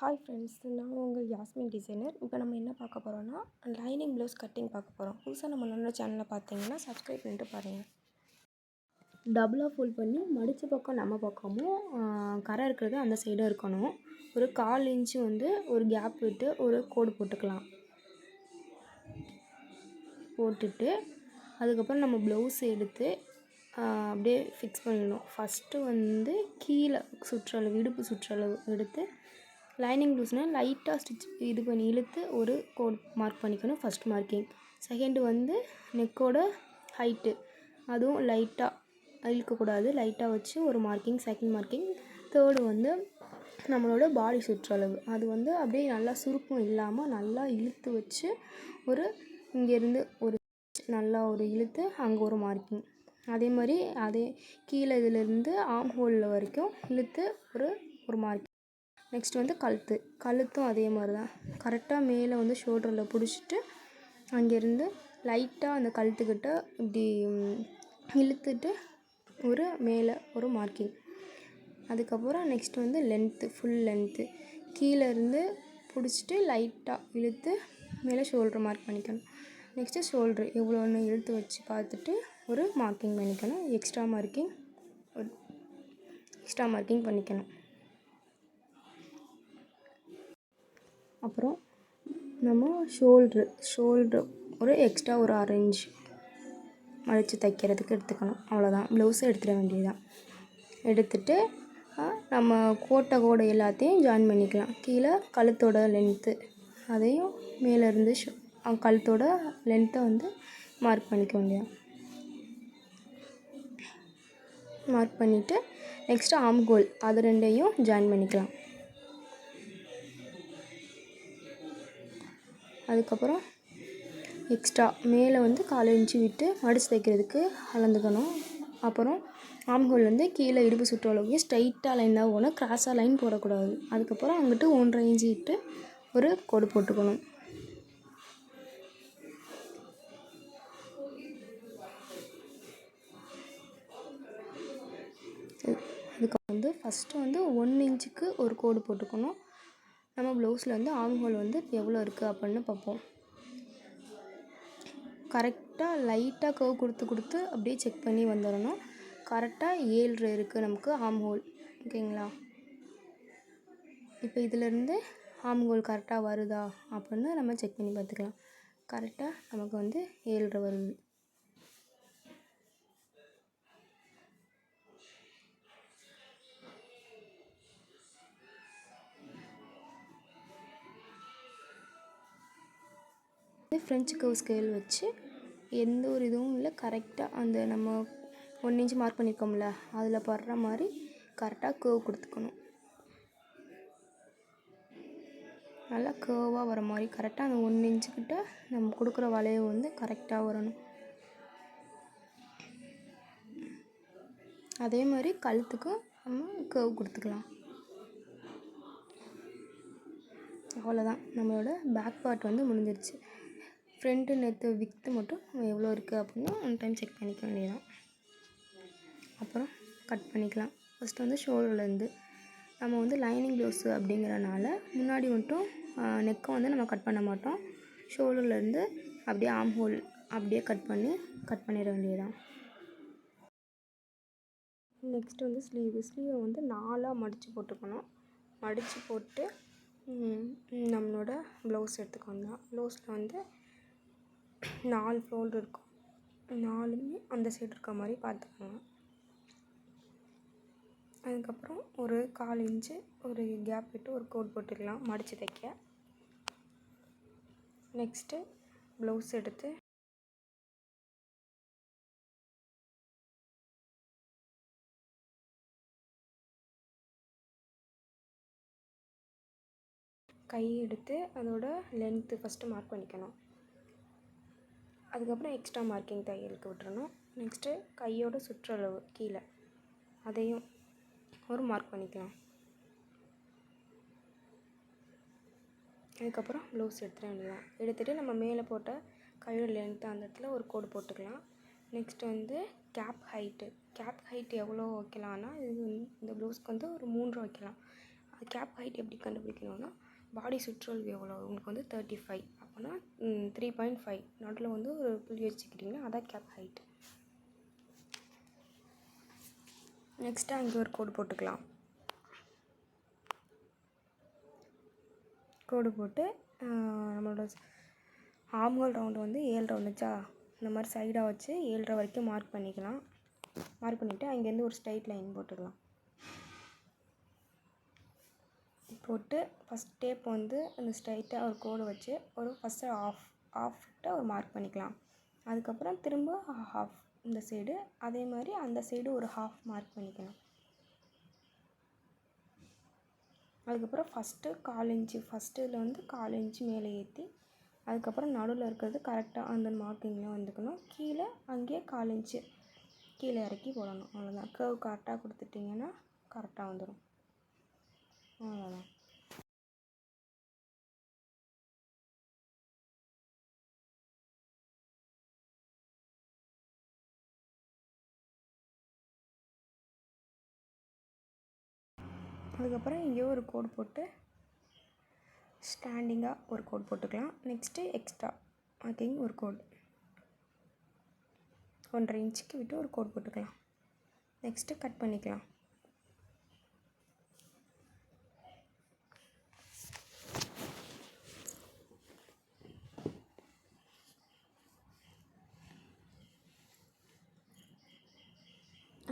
Hi friends, நான் உங்கள் Yasmin designer. இப்போ நம்ம என்ன பார்க்க போகிறோன்னா லைனிங் ப்ளவுஸ் கட்டிங் பார்க்க போகிறோம். புதுசாக நம்மளோட சேனலை பார்த்தீங்கன்னா சப்ஸ்கிரைப் பண்ணிட்டு பாருங்கள். டபுளாக ஃபோல்ட் பண்ணி மடித்த பக்கம் நம்ம பக்கமும் கரை இருக்கிறது அந்த சைடும் இருக்கணும். ஒரு 1/4 இன்ச்சு வந்து ஒரு கேப் விட்டு ஒரு கோடு போட்டுக்கலாம். போட்டுட்டு அதுக்கப்புறம் நம்ம ப்ளவுஸ் எடுத்து அப்படியே ஃபிக்ஸ் பண்ணிடணும். ஃபஸ்ட்டு வந்து கீழே சுற்றளவு, இடுப்பு சுற்றளவு எடுத்து லைனிங் ப்ளவுஸ்னால் லைட்டாக ஸ்டிச் இது பண்ணி இழுத்து ஒரு கோட் மார்க் பண்ணிக்கணும். First marking. செகண்டு வந்து நெக்கோட ஹைட்டு, அதுவும் லைட்டாக இழுக்கக்கூடாது, லைட்டாக வச்சு ஒரு மார்க்கிங். Second marking. தேர்டு வந்து நம்மளோட பாடி சுற்றளவு, அது வந்து அப்படியே நல்லா சுருக்கம் இல்லாமல் நல்லா இழுத்து வச்சு ஒரு இங்கேருந்து ஒரு நல்லா ஒரு இழுத்து அங்கே ஒரு மார்க்கிங். அதே மாதிரி அதே கீழே இதிலேருந்து ஆம் ஹோலில் வரைக்கும் இழுத்து ஒரு மார்க்கிங். நெக்ஸ்ட் வந்து கழுத்தும் அதே மாதிரி தான். கரெக்டாக மேலே வந்து ஷோல்டரில் பிடிச்சிட்டு அங்கேருந்து லைட்டாக அந்த கழுத்துக்கிட்ட இப்படி இழுத்துட்டு ஒரு மேலே ஒரு மார்க்கிங். அதுக்கப்புறம் நெக்ஸ்ட் வந்து லென்த்து, ஃபுல் லென்த்து கீழே இருந்து பிடிச்சிட்டு லைட்டாக இழுத்து மேலே ஷோல்டர் மார்க் பண்ணிக்கணும். நெக்ஸ்ட்டு ஷோல்ட்ரு எவ்வளோன்னு இழுத்து வச்சு பார்த்துட்டு ஒரு மார்க்கிங் பண்ணிக்கணும். எக்ஸ்ட்ரா மார்க்கிங் பண்ணிக்கணும். அப்புறம் நம்ம ஷோல்ட்ரு ஒரு எக்ஸ்ட்ரா ஒரு 1/2 இன்ச் மடித்து தைக்கிறதுக்கு எடுத்துக்கணும். அவ்வளோதான். ப்ளவுஸை எடுத்துட வேண்டியதுதான். எடுத்துட்டு நம்ம கோடு எல்லாத்தையும் ஜாயின் பண்ணிக்கலாம். கீழே கழுத்தோட லென்த்து, அதையும் மேலேருந்து கழுத்தோட லென்த்தை வந்து மார்க் பண்ணிக்க வேண்டியதான். மார்க் பண்ணிவிட்டு நெக்ஸ்ட்டு ஆம் ஹோல், அது ரெண்டையும் ஜாயின் பண்ணிக்கலாம். அதுக்கப்புறம் எக்ஸ்ட்ரா மேலே வந்து 1/4 இன்ச்சு விட்டு மடித்து தைக்கிறதுக்கு அளந்துக்கணும். அப்புறம் ஆம் ஹோல் வந்து கீழே இடுப்பு சுற்றளவுக்கு ஸ்ட்ரைட்டாக லைன் தான் போகணும், கிராஸாக லைன் போடக்கூடாது. அதுக்கப்புறம் அங்கிட்டு 1/2 இன்ச்சு விட்டு ஒரு கோடு போட்டுக்கணும். அதுக்கு வந்து ஃபஸ்ட்டு வந்து 1 இன்ச்சுக்கு ஒரு கோடு போட்டுக்கணும். நம்ம ப்ளவுஸில் வந்து ஆம் ஹோல் வந்து எவ்வளோ இருக்குது அப்படின்னு பார்ப்போம். கரெக்டாக லைட்டாக கர்வ் கொடுத்து அப்படியே செக் பண்ணி வந்துடணும். கரெக்டாக 7 இருக்குது நமக்கு ஆம் ஹோல். ஓகேங்களா? இப்போ இதிலேருந்து ஆம் ஹோல் கரெக்டாக வருதா அப்படின்னு நம்ம செக் பண்ணி பார்த்துக்கலாம். கரெக்டாக நமக்கு வந்து 7 வருது. ஃப்ரெஞ்சு கர்வ் ஸ்கேல் வச்சு எந்த ஒரு இதுவும் இல்லை, கரெக்டாக அந்த நம்ம 1 இன்ச் மார்க் பண்ணியிருக்கோம்ல அதில் படுற மாதிரி கரெக்டாக கர்வ் கொடுத்துக்கணும். நல்லா கர்வாக வர மாதிரி கரெக்டாக அந்த 1 இன்ச்சுக்கிட்ட நம்ம கொடுக்குற வளைவு வந்து கரெக்டாக வரணும். அதே மாதிரி கழுத்துக்கும் நம்ம கர்வ் கொடுத்துக்கலாம். அவ்வளோதான், நம்மளோட பேக் பார்ட் வந்து முடிஞ்சிருச்சு. ஃப்ரண்ட்டு நெக்கு வித்து மட்டும் எவ்வளோ இருக்குது அப்படின்னு ஒன் டைம் செக் பண்ணிக்க வேண்டியதான். அப்புறம் கட் பண்ணிக்கலாம். ஃபஸ்ட்டு வந்து ஷோல்டர்லேருந்து நம்ம வந்து லைனிங் ப்ளவுஸு அப்படிங்கிறனால முன்னாடி மட்டும் நெக்கை வந்து நம்ம கட் பண்ண மாட்டோம். ஷோல்டர்லேருந்து அப்படியே ஆம் ஹோல் அப்படியே கட் பண்ணிட வேண்டியதான். நெக்ஸ்ட்டு வந்து ஸ்லீவை வந்து 4ஆக மடித்து போட்டுக்கணும். மடித்து போட்டு நம்மளோட ப்ளவுஸ் எடுத்துக்கோங்க. ப்ளவுஸில் வந்து 4 ஃபோல்டு இருக்கும். 4மே அந்த சைடு இருக்க மாதிரி பார்த்துக்கோங்க. அதுக்கப்புறம் ஒரு 1/4 இன்ச்சு ஒரு கேப் விட்டு ஒரு கோட் போட்டுக்கலாம் மடித்து தைக்க. நெக்ஸ்ட்டு ப்ளவுஸ் எடுத்து கை எடுத்து அதோட லென்த்து ஃபஸ்ட்டு மார்க் பண்ணிக்கணும். அதுக்கப்புறம் எக்ஸ்ட்ரா மார்க்கிங் தையலுக்கு விட்டுறணும். நெக்ஸ்ட்டு கையோட சுற்றளவு கீழே அதையும் ஒரு மார்க் பண்ணிக்கலாம். அதுக்கப்புறம் ப்ளவுஸ் எடுத்துட வேண்டியதான். எடுத்துகிட்டு நம்ம மேலே போட்ட கையோட லென்த்து அந்த இடத்துல ஒரு கோடு போட்டுக்கலாம். நெக்ஸ்ட்டு வந்து கேப் ஹைட்டு எவ்வளோ வைக்கலான்னா இது இந்த ப்ளவுஸ்க்கு வந்து ஒரு 3 வைக்கலாம். அது கேப் ஹைட் எப்படி கண்டுபிடிக்கணும்னா பாடி சுற்றளவு எவ்வளோ உங்களுக்கு வந்து 35 அப்போனா 3.5 நடுவில் வந்து ஒரு புள்ளி வச்சுக்கிட்டிங்கன்னா அதான் கேப் ஹைட். நெக்ஸ்ட்டு அங்கே ஒரு கோடு போட்டுக்கலாம். கோடு போட்டு நம்மளோட ஆம்ஹோல் ரவுண்டு வந்து 7 வந்துச்சா, இந்த மாதிரி சைடாக வச்சு 7.5 வரைக்கும் மார்க் பண்ணிக்கலாம். மார்க் பண்ணிவிட்டு அங்கேருந்து ஒரு ஸ்ட்ரைட் லைன் போட்டுக்கலாம். போட்டு ஃபஸ்ட் டேப் வந்து அந்த ஸ்ட்ரைட்டாக ஒரு கோடு வச்சு ஒரு ஃபஸ்ட்டு ஆஃப்கிட்ட ஒரு மார்க் பண்ணிக்கலாம். அதுக்கப்புறம் திரும்ப ஹாஃப் இந்த சைடு, அதே மாதிரி அந்த சைடு ஒரு ஹாஃப் மார்க் பண்ணிக்கலாம். அதுக்கப்புறம் ஃபஸ்ட்டு 1/4 இன்ச்சு ஃபஸ்ட்டு இதில் வந்து 1/4 இன்ச்சு மேலே ஏற்றி அதுக்கப்புறம் நடுவில் இருக்கிறது கரெக்டாக அந்த மார்க்கிங்கில் வந்துக்கணும். கீழே அங்கேயே 1/4 இன்ச்சு கீழே இறக்கி போடணும். அவ்வளோதான். கர்வ் கரெக்டாக கொடுத்துட்டிங்கன்னா கரெக்டாக வந்துடும். அவ்வளோதான். அதுக்கப்புறம் இங்கேயோ ஒரு கோடு போட்டு ஸ்டாண்டிங்காக ஒரு கோடு போட்டுக்கலாம். நெக்ஸ்ட்டு எக்ஸ்ட்ரா மார்க்கிங் ஒரு கோடு 1.5 இன்ச்சுக்கு விட்டு ஒரு கோடு போட்டுக்கலாம். நெக்ஸ்ட்டு கட் பண்ணிக்கலாம்.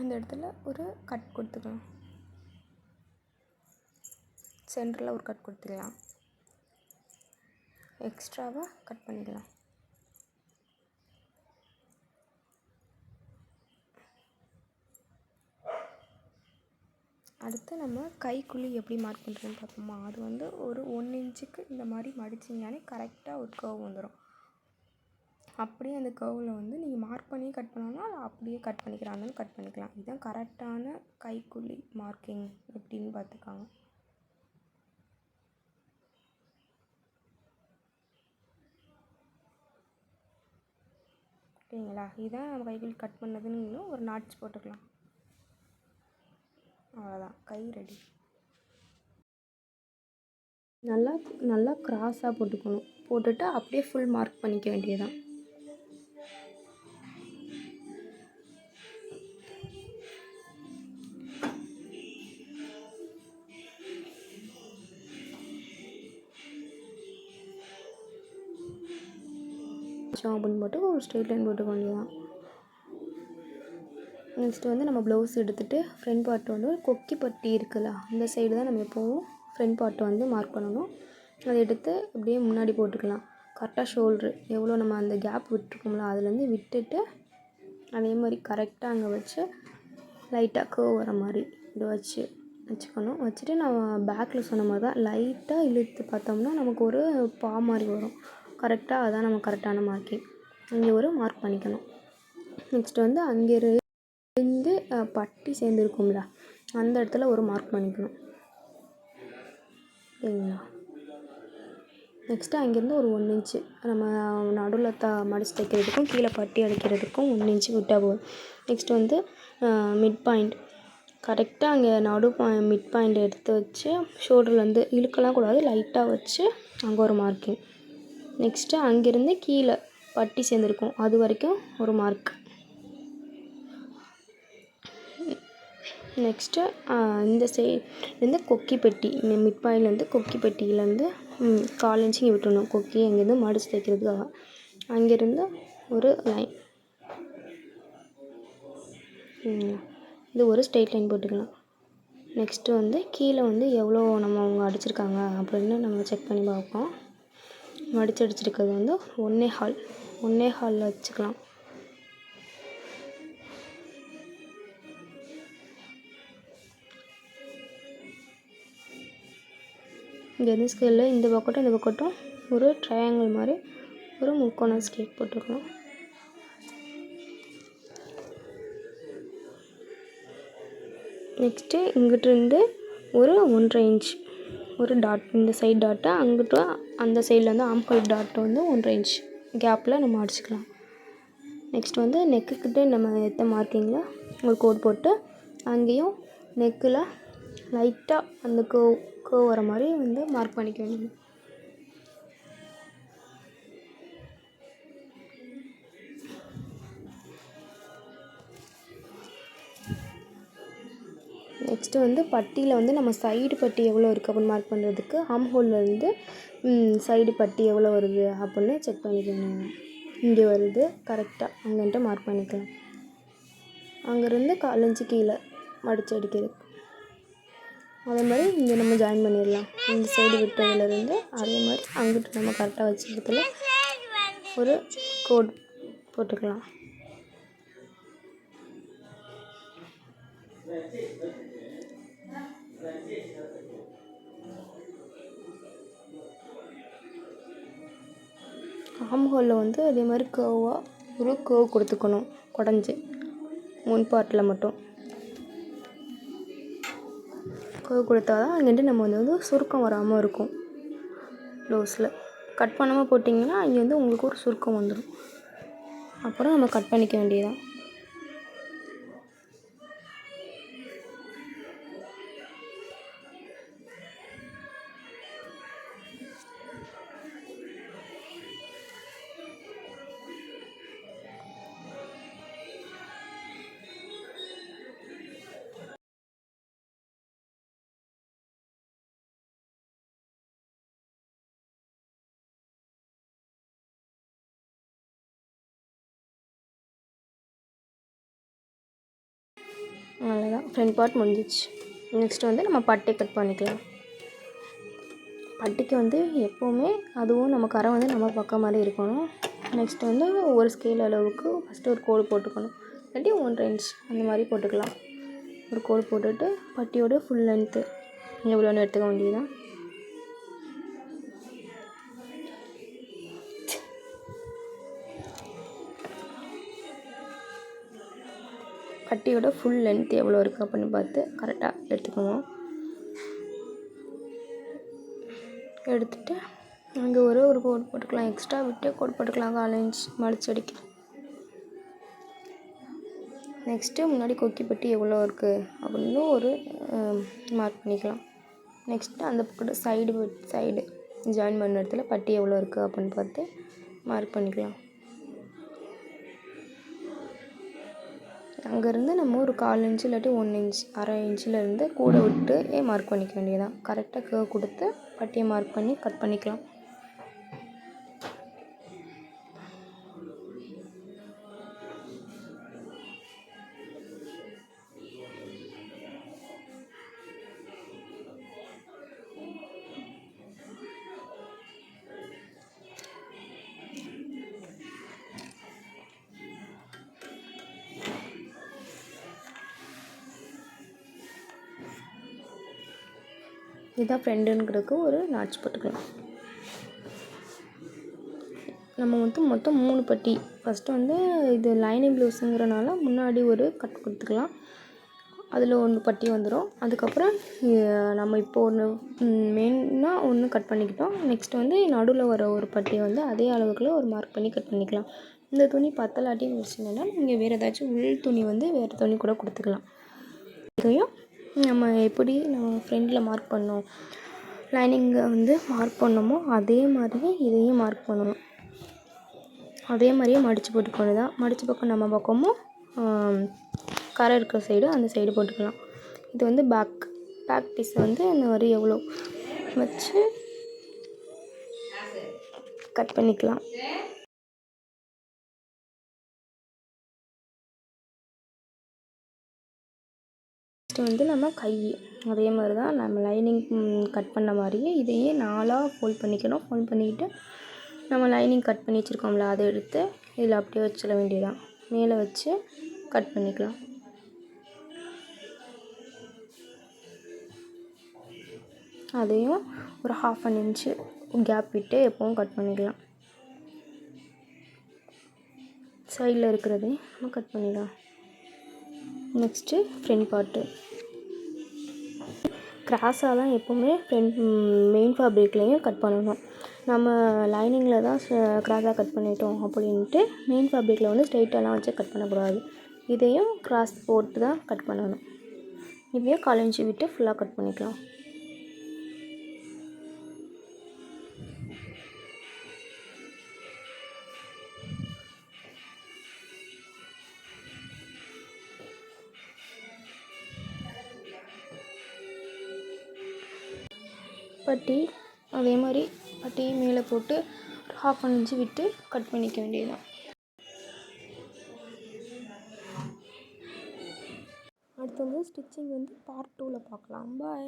அந்த இடத்துல ஒரு கட் கொடுத்துக்கலாம். சென்டரில் ஒரு கட் கொடுத்துக்கலாம். எக்ஸ்ட்ராவாக கட் பண்ணிக்கலாம். அடுத்து நம்ம கைக்குழி எப்படி மார்க் பண்ணுறதுன்னு பார்ப்போமா. அது வந்து ஒரு 1 இன்ச்சுக்கு இந்த மாதிரி மடிச்சிங்கனாலே கரெக்டாக ஒரு கர்வ் வந்துடும். அப்படியே அந்த கர்வில் வந்து நீங்கள் மார்க் பண்ணி கட் பண்ணோன்னா அதை அப்படியே கட் பண்ணிக்கிறாங்க கட் பண்ணிக்கலாம். இதுதான் கரெக்டான கைக்குழி மார்க்கிங் எப்படின்னு பார்த்துக்காங்க. ஓகேங்களா. இதுதான் நம்ம கைக்குழி கட் பண்ணதுன்னு ஒரு நாட்ச் போட்டுக்கலாம். அவ்வளோதான், கை ரெடி. நல்லா க்ராஸாக போட்டுக்கணும். போட்டுட்டு அப்படியே ஃபுல் மார்க் பண்ணிக்க வேண்டியதுதான். அப்படின்னு போட்டு ஒரு ஸ்ட்ரெயிட் லைன் போட்டுக்க வேண்டியதான். நெக்ஸ்ட்டு வந்து நம்ம ப்ளவுஸ் எடுத்துகிட்டு ஃப்ரண்ட் பார்ட் வந்து கொக்கி பட்டி இருக்குல்ல, அந்த சைடு தான் நம்ம எப்போவும் ஃப்ரண்ட் பார்ட் வந்து மார்க் பண்ணணும். அதை எடுத்து அப்படியே முன்னாடி போட்டுக்கலாம். கரெக்டாக ஷோல்ட்ரு எவ்வளோ நம்ம அந்த கேப் விட்டுருக்கோம்ல அதுலேருந்து விட்டுட்டு அதே மாதிரி கரெக்டாக அங்கே வச்சு லைட்டாக கர்வ் வர மாதிரி இதை வச்சுக்கணும். வச்சுட்டு நம்ம பேக்கில் சொன்ன மாதிரி தான் லைட்டாக இழுத்து பார்த்தோம்னா நமக்கு ஒரு பா மாதிரி வரும். கரெக்டாக அதுதான் நம்ம கரெக்டான மார்க்கிங். இங்கே ஒரு மார்க் பண்ணிக்கணும். நெக்ஸ்ட் வந்து அங்கேருந்து பட்டி சேர்ந்துருக்கும்ல அந்த இடத்துல ஒரு மார்க் பண்ணிக்கணும். சரிங்களா. நெக்ஸ்ட்டு அங்கேருந்து ஒரு 1 இன்ச்சு நம்ம நடுவில் மடிச்சு தைக்கிறதுக்கும் கீழே பட்டி அடிக்கிறதுக்கும் 1 இன்ச்சு விட்டால் போதும். நெக்ஸ்ட்டு வந்து மிட் பாயிண்ட் கரெக்டாக அங்கே மிட் பாயிண்ட் எடுத்து வச்சு ஷோல்டர்லேருந்து இழுக்கலாம் கூடாது, லைட்டாக வச்சு அங்கே ஒரு மார்க்கிங். நெக்ஸ்ட்டு அங்கேருந்து கீழே பட்டி சேர்ந்துருக்கும் அது வரைக்கும் ஒரு மார்க். நெக்ஸ்ட்டு இந்த சைட்லேருந்து கொக்கி பெட்டி மிட் பாயிண்ட்லேருந்து கொக்கி பெட்டியிலேருந்து 1/4 இன்ச்சு இங்கே விட்டுணும். கொக்கி அங்கேருந்து மடிச்சு தைக்கிறதுக்காக அங்கேருந்து ஒரு லைன் இது ஒரு ஸ்ட்ரெயிட் லைன் போட்டுக்கலாம். நெக்ஸ்ட்டு வந்து கீழே வந்து எவ்வளோ அவங்க அடிச்சிருக்காங்க அப்படின்னு நம்ம செக் பண்ணி பார்ப்போம். அடிச்சிருக்கிறது வந்து 1.25 வச்சுக்கலாம். இங்கேருந்து ஸ்கேலில் இந்த பக்கட்டும் ஒரு ட்ரையாங்கிள் மாதிரி ஒரு முக்கோணம் ஸ்கேல் போட்டுக்கலாம். நெக்ஸ்ட்டு இங்கிட்டிருந்து ஒரு 1.5 இன்ச் ஒரு டாட் இந்த சைட் டாட்டை அங்கிட்ட அந்த சைடில் வந்து ஆம்ஹோல் டாட்டை வந்து 1.5 இன்ச் கேப்பில் நம்ம அடிச்சுக்கலாம். நெக்ஸ்ட் வந்து நெக்குக்கிட்ட நம்ம எத்த மார்க்கிங்கில் ஒரு கோட் போட்டு அங்கேயும் நெக்கில் லைட்டாக அந்த கர்வ் வர மாதிரி வந்து மார்க் பண்ணிக்க வேண்டியது. நெக்ஸ்ட்டு வந்து பட்டியில் வந்து நம்ம சைடு பட்டி எவ்வளோ இருக்குது அப்படின்னு மார்க் பண்ணுறதுக்கு ஆம்ஹோல்லேருந்து சைடு பட்டி எவ்வளோ வருது அப்படின்னு செக் பண்ணிக்கணும். இங்கே வருது கரெக்டாக அங்கன்ட்டு மார்க் பண்ணிக்கலாம். அங்கேருந்து 1/4 இன்ச்சு கீழே மடித்து அடிக்கிறது. அதே மாதிரி இங்கே நம்ம ஜாயின் பண்ணிடலாம். இந்த சைடு விட்டதுலேருந்து அதே மாதிரி அங்கிட்டு நம்ம கரெக்டாக வச்ச இடத்துல ஒரு கோட் போட்டுக்கலாம். ஆம்ஹோலில் வந்து அதே மாதிரி கர்வாக ஒரு கர்வ் கொடுத்துக்கணும். குடஞ்சி முன் பார்ட்டில் மட்டும் கர்வ் கொடுத்தா தான் அங்கேட்டு நம்ம வந்து சுருக்கம் வராமல் இருக்கும். ப்ளவுஸில் கட் பண்ணாமல் போட்டிங்கன்னா அங்கே வந்து உங்களுக்கு ஒரு சுருக்கம் வந்துடும். அப்புறம் நம்ம கட் பண்ணிக்க வேண்டியதான். அவ்வளோதான், ஃப்ரண்ட் பார்ட் முடிஞ்சிச்சு. நெக்ஸ்ட்டு வந்து நம்ம பட்டை கட் பண்ணிக்கலாம். பட்டிக்கு வந்து எப்போவுமே அதுவும் நம்ம கரை வந்து நம்ம பக்கம் மாதிரி இருக்கணும். நெக்ஸ்ட்டு வந்து ஒரு ஸ்கேல் அளவுக்கு ஃபஸ்ட்டு ஒரு கோடு போட்டுக்கணும். இல்லாட்டி 1.5 இன்ச் அந்த மாதிரி போட்டுக்கலாம். ஒரு கோடு போட்டுட்டு பட்டியோட ஃபுல் லென்த்து எவ்வளோன்னு எடுத்துக்க வேண்டியதுதான். பட்டியோட ஃபுல் லென்த் எவ்வளோ இருக்குது அப்படின்னு பார்த்து கரெக்டாக எடுத்துக்குவோம். எடுத்துகிட்டு அங்கே ஒரு கோடு போட்டுக்கலாம். எக்ஸ்ட்ரா விட்டு கோடு போட்டுக்கலாம். 1/4 இன்ச் மடிச்சு அடிக்கலாம். நெக்ஸ்ட்டு முன்னாடி கொக்கி பட்டி எவ்வளோ இருக்குது அப்படின்னு ஒரு மார்க் பண்ணிக்கலாம். நெக்ஸ்ட்டு அந்த பக்கம் சைடு ஜாயின் பண்ண இடத்துல பட்டி எவ்வளோ இருக்குது அப்படின்னு பார்த்து மார்க் பண்ணிக்கலாம். அங்கேருந்து நம்ம ஒரு 1/4 இன்ச் இல்லாட்டி 1 இன்ச் 1/2 இன்ச்சிலேருந்து கூட விட்டு மார்க் பண்ணிக்க வேண்டியதான். கரெக்டாக கர்வ் கொடுத்து பட்டியை மார்க் பண்ணி கட் பண்ணிக்கலாம். இதான் ஃப்ரெண்டுங்கிறதுக்கு ஒரு நாட்ச் போட்டுக்கலாம். நம்ம வந்து மொத்தம் 3 பட்டி. ஃபஸ்ட்டு வந்து இது லைனிங் ப்ளவுஸுங்கிறனால முன்னாடி ஒரு கட் கொடுத்துக்கலாம். அதில் 1 பட்டி வந்துடும். அதுக்கப்புறம் நம்ம இப்போ மெயினாக ஒன்று கட் பண்ணிக்கிட்டோம். நெக்ஸ்ட்டு வந்து நடுவில் வர ஒரு பட்டி வந்து அதே அளவுக்குள்ள ஒரு மார்க் பண்ணி கட் பண்ணிக்கலாம். இந்த துணி பத்தலாட்டி வச்சுன்னா நீங்கள் வேறு ஏதாச்சும் உள் துணி வந்து வேறு துணி கூட கொடுத்துக்கலாம். இதையும் நம்ம எப்படி நம்ம ஃப்ரண்டில் மார்க் பண்ணோம், லைனிங்கை வந்து மார்க் பண்ணோமோ அதே மாதிரியே இதையும் மார்க் பண்ணணும். அதே மாதிரியே மடித்து போட்டுக்கொண்டு தான் மடித்து பக்கம் நம்ம பக்கமும் கரை இருக்கிற சைடு அந்த சைடு போட்டுக்கலாம். இது வந்து பேக் பீஸ் வந்து இந்த மாதிரி எவ்வளோ வச்சு கட் பண்ணிக்கலாம். வந்து நம்ம கை அதே மாதிரி தான் நம்ம லைனிங் கட் பண்ண மாதிரியே இதையே 4ஆக ஃபோல்ட் பண்ணிக்கணும். ஃபோல்ட் பண்ணிக்கிட்டு நம்ம லைனிங் கட் பண்ணி வச்சுருக்கோம்ல அதை எடுத்து இதில் அப்படியே வச்சிட வேண்டியதான். மேலே வச்சு கட் பண்ணிக்கலாம். அதையும் ஒரு 1/2 இன்ச்சு கேப் விட்டு எப்போவும் கட் பண்ணிக்கலாம். சைடில் இருக்கிறதையும் நம்ம கட் பண்ணிடலாம். நெக்ஸ்ட்டு ஃப்ரண்ட் பார்ட்டு கிராஸாக தான் எப்போவுமே மெயின் ஃபேப்ரிக்லேயும் கட் பண்ணணும். நம்ம லைனிங்கில் தான் கிராஸாக கட் பண்ணிட்டோம் அப்படின்ட்டு மெயின் ஃபேப்ரிக்கில் வந்து ஸ்ட்ரெயிட்டெல்லாம் வச்சு கட் பண்ணக்கூடாது. இதையும் கிராஸ் போட்டு தான் கட் பண்ணணும். இப்படியே 1/4 இன்ச்சு விட்டு ஃபுல்லாக கட் பண்ணிக்கலாம். பட்டி அதே மாதிரி பட்டியை மேலே போட்டு 1/2 இன்ச்சு விட்டு கட் பண்ணிக்க வேண்டியதுதான். அடுத்து வந்து ஸ்டிச்சிங் வந்து பார்ட் 2ல் பார்க்கலாம். பாய்.